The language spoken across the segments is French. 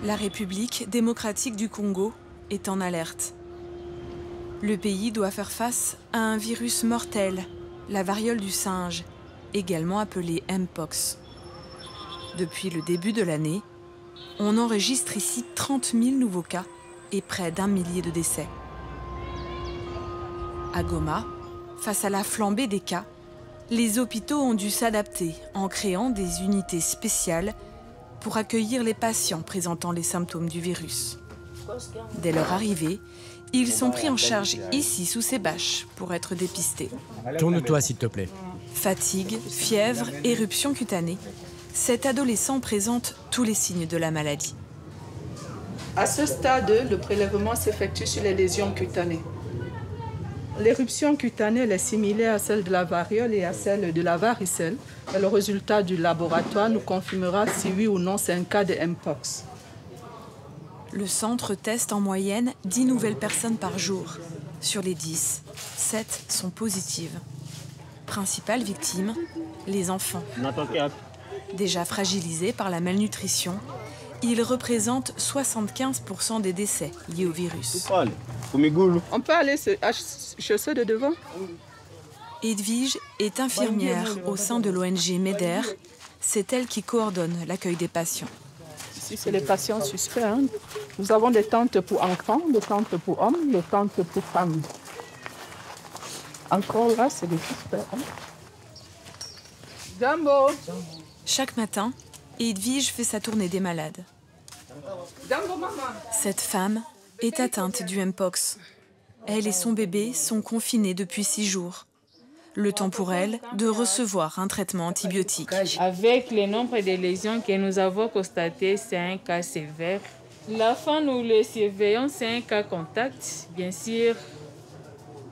La République démocratique du Congo est en alerte. Le pays doit faire face à un virus mortel, la variole du singe, également appelée Mpox. Depuis le début de l'année, on enregistre ici 30 000 nouveaux cas et près d'1 millier de décès. À Goma, face à la flambée des cas, les hôpitaux ont dû s'adapter en créant des unités spéciales pour accueillir les patients présentant les symptômes du virus. Dès leur arrivée, ils sont pris en charge ici sous ces bâches pour être dépistés. Tourne-toi s'il te plaît. Fatigue, fièvre, éruption cutanée. Cet adolescent présente tous les signes de la maladie. À ce stade, le prélèvement s'effectue sur les lésions cutanées. L'éruption cutanée est similaire à celle de la variole et à celle de la varicelle. Le résultat du laboratoire nous confirmera si oui ou non c'est un cas de Mpox. Le centre teste en moyenne 10 nouvelles personnes par jour. Sur les 10, 7 sont positives. Principale victime, les enfants. Déjà fragilisés par la malnutrition, ils représentent 75% des décès liés au virus. On peut aller chez ceux de devant? Edwige est infirmière au sein de l'ONG MEDER. C'est elle qui coordonne l'accueil des patients. Ici, c'est les patients suspects. Hein. Nous avons des tentes pour enfants, des tentes pour hommes, des tentes pour femmes. Encore là, c'est des suspects. Hein. Jambo! Chaque matin, Edwige fait sa tournée des malades. Jambo, maman! Cette femme est atteinte du Mpox. Elle et son bébé sont confinés depuis 6 jours. Le temps pour elle de recevoir un traitement antibiotique. Avec le nombre de lésions que nous avons constatées, c'est un cas sévère. L'enfant, nous le surveillons, c'est un cas contact, bien sûr.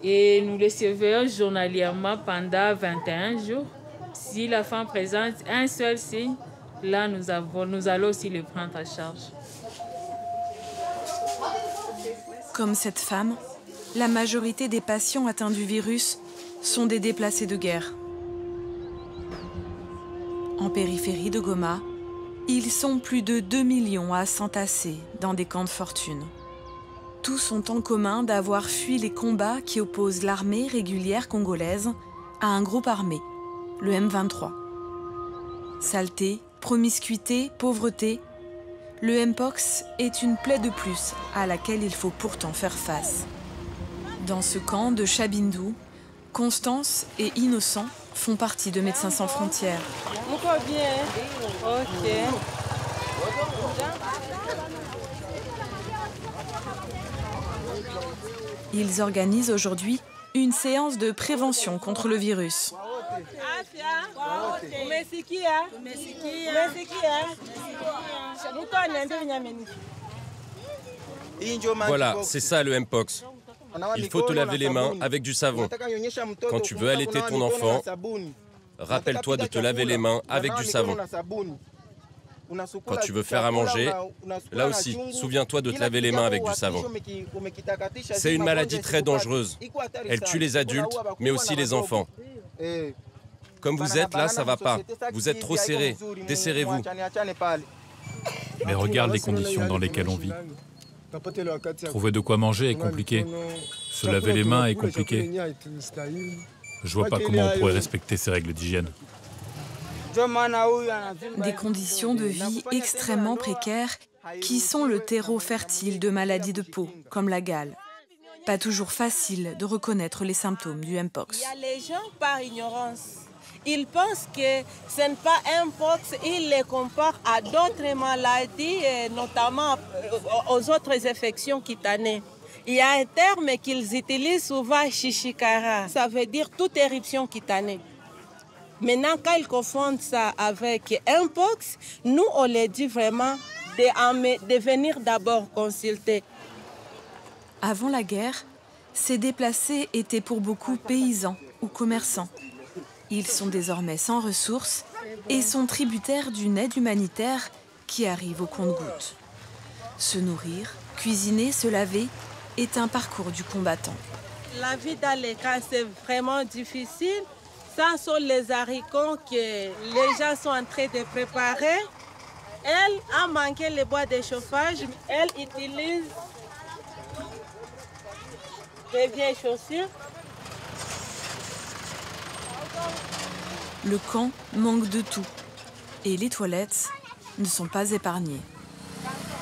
Et nous le surveillons journalièrement pendant 21 jours. Si l'enfant présente un seul signe, là, nous allons aussi le prendre en charge. Comme cette femme, la majorité des patients atteints du virus sont des déplacés de guerre. En périphérie de Goma, ils sont plus de 2 millions à s'entasser dans des camps de fortune. Tous ont en commun d'avoir fui les combats qui opposent l'armée régulière congolaise à un groupe armé, le M23. Saleté, promiscuité, pauvreté, le Mpox est une plaie de plus à laquelle il faut pourtant faire face. Dans ce camp de Chabindou, Constance et Innocent font partie de Médecins sans frontières. Ils organisent aujourd'hui une séance de prévention contre le virus. Voilà, c'est ça le Mpox. Il faut te laver les mains avec du savon. Quand tu veux allaiter ton enfant, rappelle-toi de te laver les mains avec du savon. Quand tu veux faire à manger, là aussi, souviens-toi de te laver les mains avec du savon. C'est une maladie très dangereuse. Elle tue les adultes, mais aussi les enfants. Comme vous êtes là, ça va pas. Vous êtes trop serrés. Desserrez-vous. Mais regarde les conditions dans lesquelles on vit. Trouver de quoi manger est compliqué. Se laver les mains est compliqué. Je vois pas comment on pourrait respecter ces règles d'hygiène. Des conditions de vie extrêmement précaires qui sont le terreau fertile de maladies de peau, comme la gale. Pas toujours facile de reconnaître les symptômes du Mpox. Il y a les gens par ignorance. Ils pensent que ce n'est pas Mpox, ils les comparent à d'autres maladies, notamment aux autres infections cutanées. Il y a un terme qu'ils utilisent souvent, chichikara. Ça veut dire toute éruption cutanée. Maintenant, quand ils confondent ça avec Mpox, nous, on les dit vraiment de venir d'abord consulter. Avant la guerre, ces déplacés étaient pour beaucoup paysans ou commerçants. Ils sont désormais sans ressources et sont tributaires d'une aide humanitaire qui arrive au compte-gouttes. Se nourrir, cuisiner, se laver est un parcours du combattant. La vie dans les camps, c'est vraiment difficile. Ça sont les haricots que les gens sont en train de préparer. Elle a manqué le bois de chauffage. Elle utilise des vieilles chaussures. Le camp manque de tout et les toilettes ne sont pas épargnées.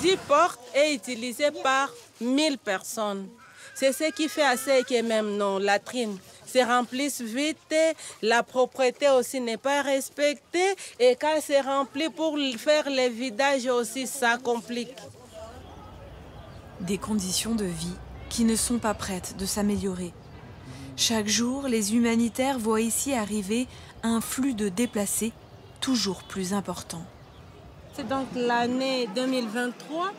10 portes est utilisée par 1000 personnes. C'est ce qui fait assez que même nos latrines se remplissent vite. La propreté aussi n'est pas respectée. Et quand c'est rempli pour faire le vidage aussi, ça complique. Des conditions de vie qui ne sont pas prêtes de s'améliorer. Chaque jour, les humanitaires voient ici arriver un flux de déplacés toujours plus important. C'est donc l'année 2023.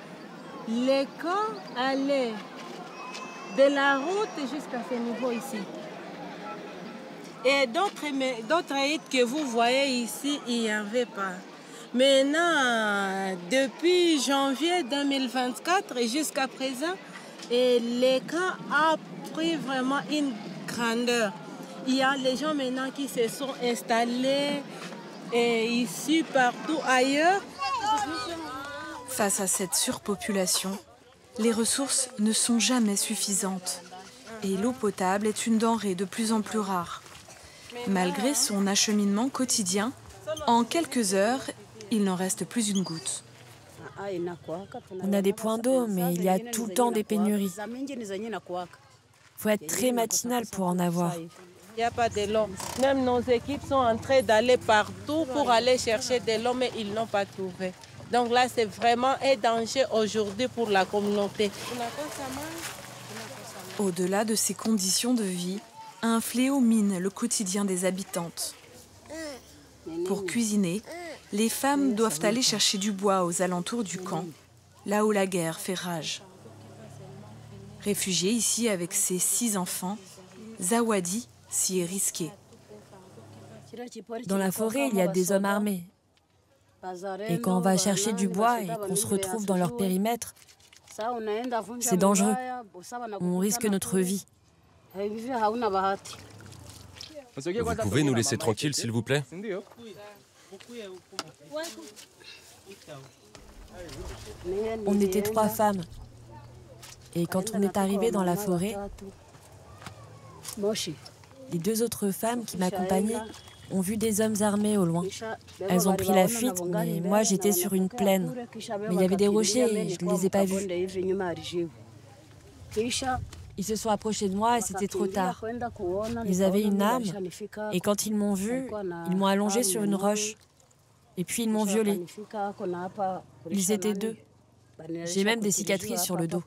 Les camps allaient de la route jusqu'à ce niveau ici. Et d'autres aides que vous voyez ici, il n'y avait pas. Maintenant, depuis janvier 2024 et jusqu'à présent, les camps ont pris vraiment une grandeur. Il y a les gens maintenant qui se sont installés ici, partout ailleurs. Face à cette surpopulation, les ressources ne sont jamais suffisantes et l'eau potable est une denrée de plus en plus rare. Malgré son acheminement quotidien, en quelques heures, il n'en reste plus une goutte. On a des points d'eau, mais il y a tout le temps des pénuries. Il faut être très matinal pour en avoir. Il n'y a pas de l'eau. Même nos équipes sont en train d'aller partout pour aller chercher de l'eau, mais ils n'ont pas trouvé. Donc là, c'est vraiment un danger aujourd'hui pour la communauté. Au-delà de ces conditions de vie, un fléau mine le quotidien des habitantes. Pour cuisiner, les femmes doivent aller chercher du bois aux alentours du camp, là où la guerre fait rage. Réfugiée ici avec ses 6 enfants, Zawadi s'y est risquée. Dans la forêt, il y a des hommes armés. Et quand on va chercher du bois et qu'on se retrouve dans leur périmètre, c'est dangereux. On risque notre vie. Vous pouvez nous laisser tranquilles, s'il vous plaît? On était 3 femmes. Et quand on est arrivé dans la forêt, les 2 autres femmes qui m'accompagnaient ont vu des hommes armés au loin. Elles ont pris la fuite, mais moi j'étais sur une plaine. Mais il y avait des rochers et je ne les ai pas vus. Ils se sont approchés de moi et c'était trop tard. Ils avaient une arme et quand ils m'ont vu, ils m'ont allongé sur une roche. Et puis ils m'ont violée. Ils étaient 2. J'ai même des cicatrices sur le dos.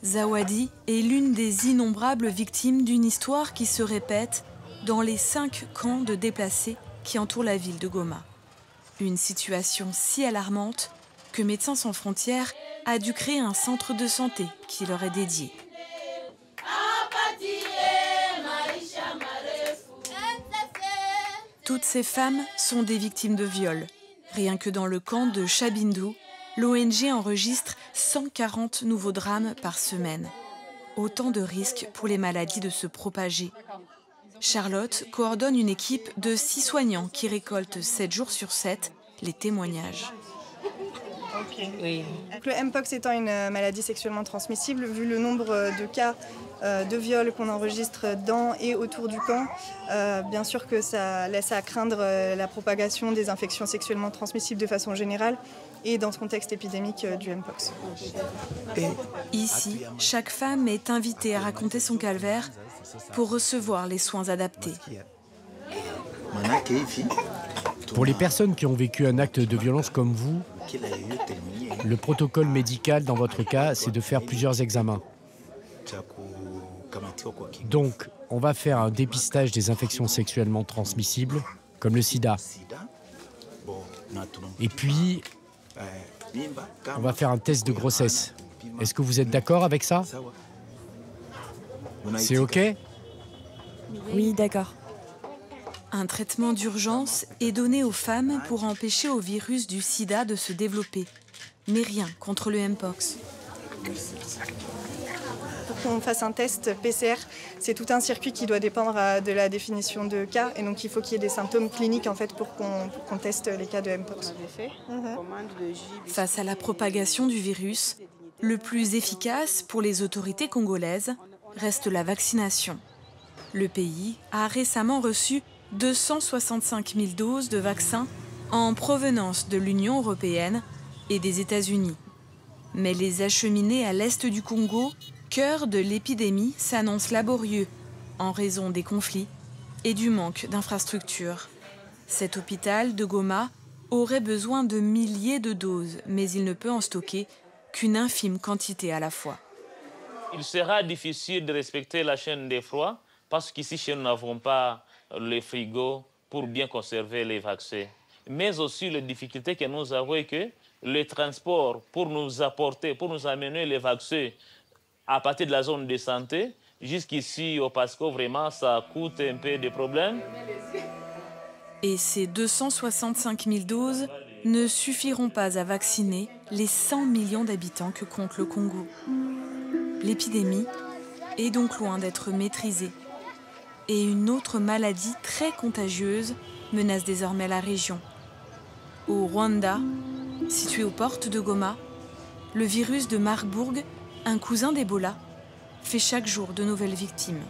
Zawadi est l'une des innombrables victimes d'une histoire qui se répète dans les 5 camps de déplacés qui entourent la ville de Goma. Une situation si alarmante que Médecins sans frontières a dû créer un centre de santé qui leur est dédié. Toutes ces femmes sont des victimes de viol. Rien que dans le camp de Chabindou, l'ONG enregistre 140 nouveaux drames par semaine. Autant de risques pour les maladies de se propager. Charlotte coordonne une équipe de 6 soignants qui récoltent 7 jours sur 7 les témoignages. Oui. Le Mpox étant une maladie sexuellement transmissible, vu le nombre de cas de viol qu'on enregistre dans et autour du camp, bien sûr que ça laisse à craindre la propagation des infections sexuellement transmissibles de façon générale et dans ce contexte épidémique du Mpox. Ici, chaque femme est invitée à raconter son calvaire pour recevoir les soins adaptés. Pour les personnes qui ont vécu un acte de violence comme vous, le protocole médical dans votre cas, c'est de faire plusieurs examens. Donc, on va faire un dépistage des infections sexuellement transmissibles, comme le sida. Et puis, on va faire un test de grossesse. Est-ce que vous êtes d'accord avec ça? C'est OK? Oui, d'accord. Un traitement d'urgence est donné aux femmes pour empêcher au virus du sida de se développer. Mais rien contre le Mpox. pour qu'on fasse un test PCR, c'est tout un circuit qui doit dépendre de la définition de cas. Et donc, il faut qu'il y ait des symptômes cliniques en fait, pour qu'on teste les cas de Mpox. Face à la propagation du virus, le plus efficace pour les autorités congolaises reste la vaccination. Le pays a récemment reçu 265 000 doses de vaccins en provenance de l'Union européenne et des États-Unis. Mais les acheminés à l'est du Congo, cœur de l'épidémie, s'annoncent laborieux en raison des conflits et du manque d'infrastructures. Cet hôpital de Goma aurait besoin de milliers de doses, mais il ne peut en stocker qu'une infime quantité à la fois. Il sera difficile de respecter la chaîne des froids parce qu'ici, chez nous, n'avons pas les frigos pour bien conserver les vaccins. Mais aussi, la difficulté que nous avons est que le transport pour nous apporter, pour nous amener les vaccins à partir de la zone de santé, jusqu'ici au Pasco, vraiment, ça coûte un peu de problèmes. Et ces 265 000 doses ne suffiront pas à vacciner les 100 millions d'habitants que compte le Congo. L'épidémie est donc loin d'être maîtrisée. Et une autre maladie très contagieuse menace désormais la région. Au Rwanda, situé aux portes de Goma, le virus de Marburg, un cousin d'Ebola, fait chaque jour de nouvelles victimes.